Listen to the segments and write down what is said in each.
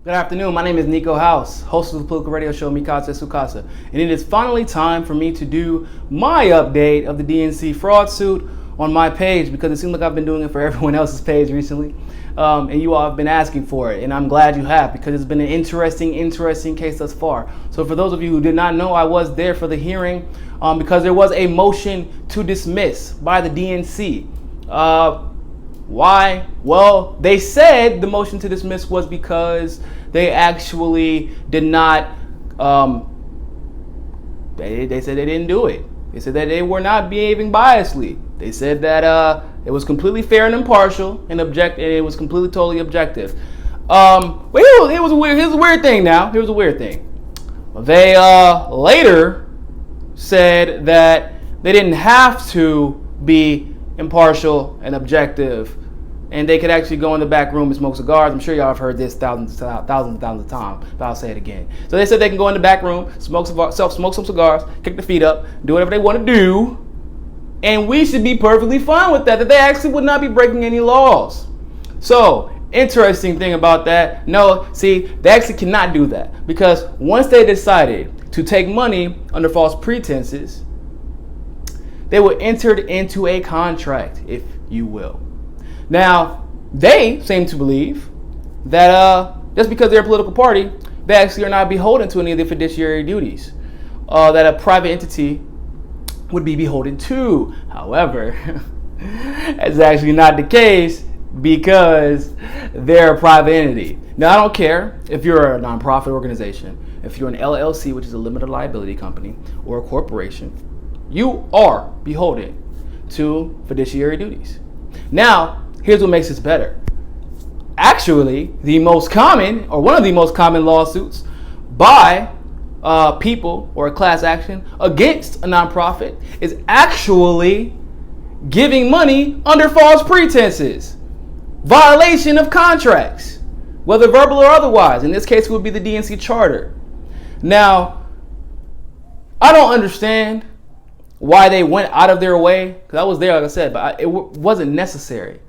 Good afternoon. My name is Niko House, host of the political radio show Mikasa Sukasa, and it is finally time for me to do my update of the DNC Fraud Suit on my page, because it seems like I've been doing it for everyone else's page recently, and you all have been asking for it, and I'm glad you have, because it's been an interesting case thus far. So for those of you who did not know, I was there for the hearing because there was a motion to dismiss by the DNC. Why? Well, they said the motion to dismiss was because they actually did not, they said they didn't do it. They said that they were not behaving biasly. They said that it was completely fair and impartial and it was completely totally objective. But here's a weird thing now. Here's a weird thing. They later said that they didn't have to be impartial and objective, and they could actually go in the back room and smoke cigars. I'm sure y'all have heard this thousands of times, but I'll say it again. So they said they can go in the back room, smoke some cigars, kick their feet up, do whatever they want to do, and we should be perfectly fine with that they actually would not be breaking any laws. So, interesting thing about that, no, see, they actually cannot do that, because once they decided to take money under false pretenses, they were entered into a contract, if you will. Now, they seem to believe that just because they're a political party, they actually are not beholden to any of the fiduciary duties that a private entity would be beholden to. However, that's actually not the case, because they're a private entity. Now, I don't care if you're a nonprofit organization, if you're an LLC, which is a limited liability company, or a corporation, you are beholden to fiduciary duties. Now, here's what makes this better. Actually, one of the most common lawsuits by people, or a class action against a nonprofit, is actually giving money under false pretenses. Violation of contracts, whether verbal or otherwise. In this case, it would be the DNC charter. Now, I don't understand why they went out of their way, because I was there, like I said, but it wasn't necessary.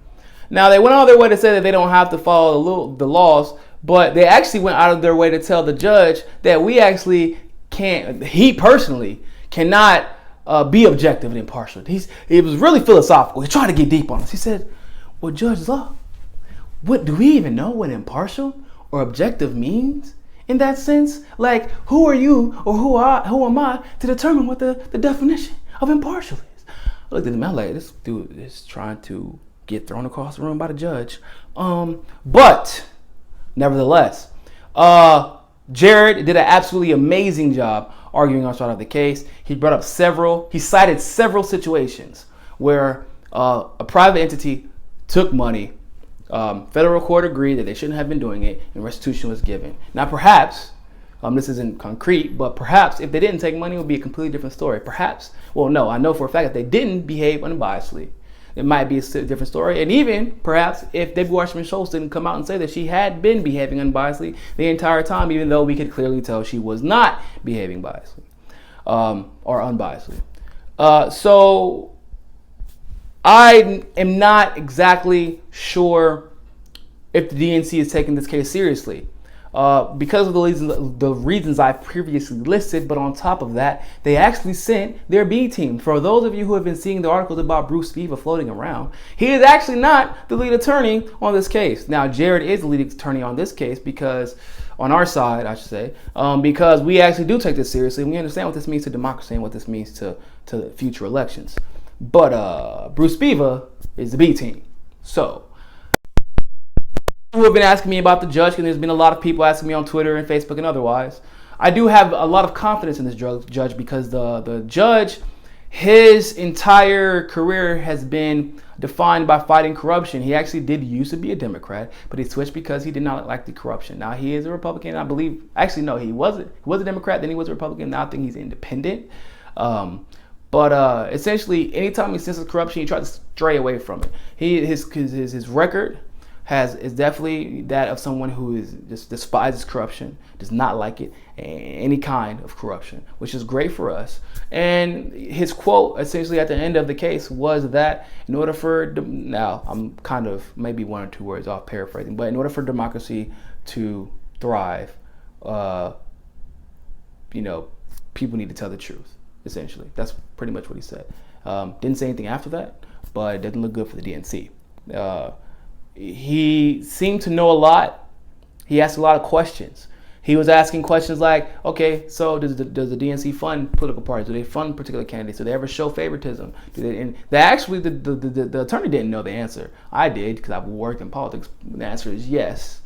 Now, they went out of their way to say that they don't have to follow the laws, but they actually went out of their way to tell the judge that we actually can't, he personally cannot be objective and impartial. He was really philosophical. He's trying to get deep on us. He said, well, Judge Law, what do we even know what impartial or objective means? In that sense, like, who are you, or who am I to determine what the definition of impartial is? I looked at him, I'm like, this dude is trying to get thrown across the room by the judge. But nevertheless, Jared did an absolutely amazing job arguing on side of the case. He cited several situations where a private entity took money. Federal court agreed that they shouldn't have been doing it, and restitution was given. Now, perhaps, this isn't concrete, but perhaps if they didn't take money, it would be a completely different story. Perhaps, well, no, I know for a fact that they didn't behave unbiasedly, it might be a different story. And even, perhaps, if Debbie Wasserman Schultz didn't come out and say that she had been behaving unbiasedly the entire time, even though we could clearly tell she was not behaving biasedly, or unbiasedly. So, I am not exactly sure if the DNC is taking this case seriously because of the reasons I've previously listed. But on top of that, they actually sent their B team. For those of you who have been seeing the articles about Bruce Viva floating around, he is actually not the lead attorney on this case. Now, Jared is the lead attorney on this case, because on our side, I should say, because we actually do take this seriously. We understand what this means to democracy and what this means to future elections. But Bruce Viva is the B team. So, who have been asking me about the judge, and there's been a lot of people asking me on Twitter and Facebook and otherwise. I do have a lot of confidence in this judge, because the judge, his entire career has been defined by fighting corruption. He actually did used to be a Democrat, but he switched because he did not like the corruption. Now he is a Republican, I believe. Actually, no, he was a Democrat, then he was a Republican. Now I think he's independent. But essentially, anytime he senses corruption, he tries to stray away from it. His record is definitely that of someone who is just despises corruption, does not like it, any kind of corruption, which is great for us. And his quote, essentially at the end of the case, was that in order for, now I'm kind of maybe one or two words off paraphrasing, but in order for democracy to thrive, people need to tell the truth, essentially. That's pretty much what he said. Didn't say anything after that, but it doesn't look good for the DNC. He seemed to know a lot. He asked a lot of questions. He was asking questions like, okay, so does the DNC fund political parties? Do they fund particular candidates? Do they ever show favoritism? And the attorney didn't know the answer. I did, because I've worked in politics. The answer is yes.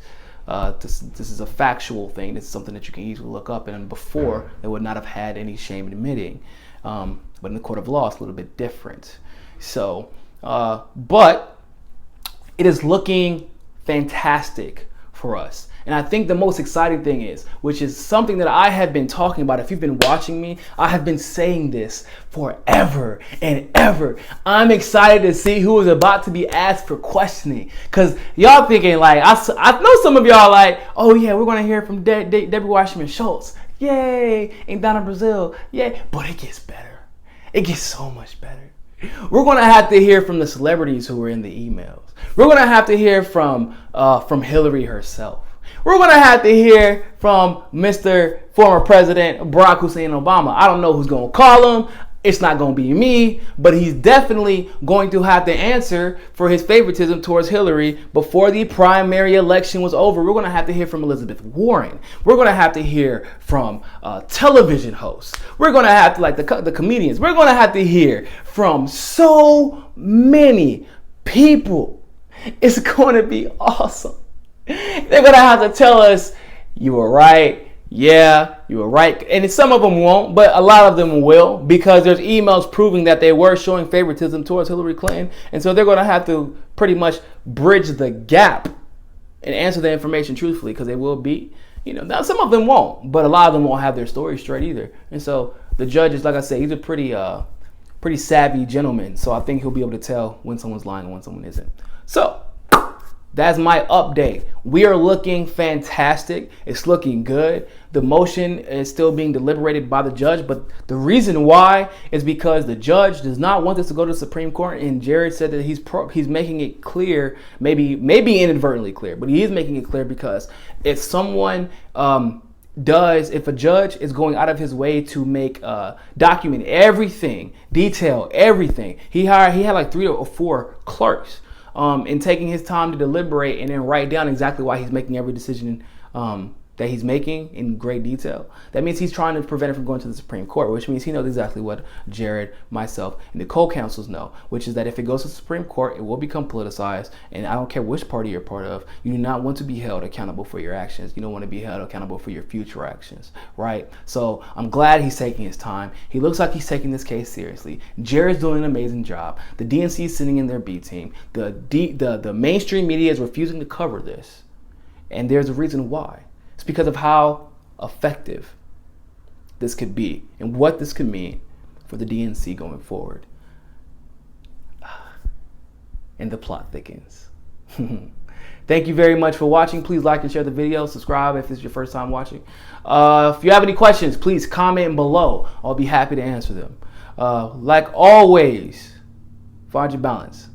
This is a factual thing. This is something that you can easily look up, and before they would not have had any shame in admitting. But in the court of law, it's a little bit different. So, but it is looking fantastic for us. And I think the most exciting thing is, which is something that I have been talking about. If you've been watching me, I have been saying this forever and ever. I'm excited to see who is about to be asked for questioning. Because y'all thinking like, I know some of y'all like, oh yeah, we're going to hear from Debbie Wasserman Schultz. Yay. And Donna Brazile. Yay. But it gets better. It gets so much better. We're going to have to hear from the celebrities who were in the emails. We're going to have to hear from Hillary herself. We're going to have to hear from Mr. former President Barack Hussein Obama. I don't know who's going to call him. It's not going to be me, but he's definitely going to have to answer for his favoritism towards Hillary before the primary election was over. We're going to have to hear from Elizabeth Warren. We're going to have to hear from television hosts. We're going to have to, like the comedians, we're going to have to hear from so many people. It's going to be awesome. They're going to have to tell us, you were right. Yeah, you were right. And some of them won't, but a lot of them will, because there's emails proving that they were showing favoritism towards Hillary Clinton. And so they're going to have to pretty much bridge the gap and answer the information truthfully, because they will be, now some of them won't, but a lot of them won't have their story straight either. And so the judge is, like I said, he's a pretty savvy gentleman. So I think he'll be able to tell when someone's lying and when someone isn't. So that's my update. We are looking fantastic. It's looking good. The motion is still being deliberated by the judge, but the reason why is because the judge does not want this to go to the Supreme Court, and Jared said that he's making it clear, maybe inadvertently clear, but he is making it clear, because if someone if a judge is going out of his way to document everything, detail everything, he had like 3 or 4 clerks. And taking his time to deliberate and then write down exactly why he's making every decision that he's making in great detail. That means he's trying to prevent it from going to the Supreme Court, which means he knows exactly what Jared, myself, and the co-counsels know, which is that if it goes to the Supreme Court, it will become politicized. And I don't care which party you're part of, you do not want to be held accountable for your actions. You don't want to be held accountable for your future actions, right? So I'm glad he's taking his time. He looks like he's taking this case seriously. Jared's doing an amazing job. The DNC is sitting in their B team. The mainstream media is refusing to cover this. And there's a reason why. It's because of how effective this could be and what this could mean for the DNC going forward. And the plot thickens. Thank you very much for watching. Please like and share the video. Subscribe if this is your first time watching. If you have any questions, please comment below. I'll be happy to answer them. Like always, find your balance.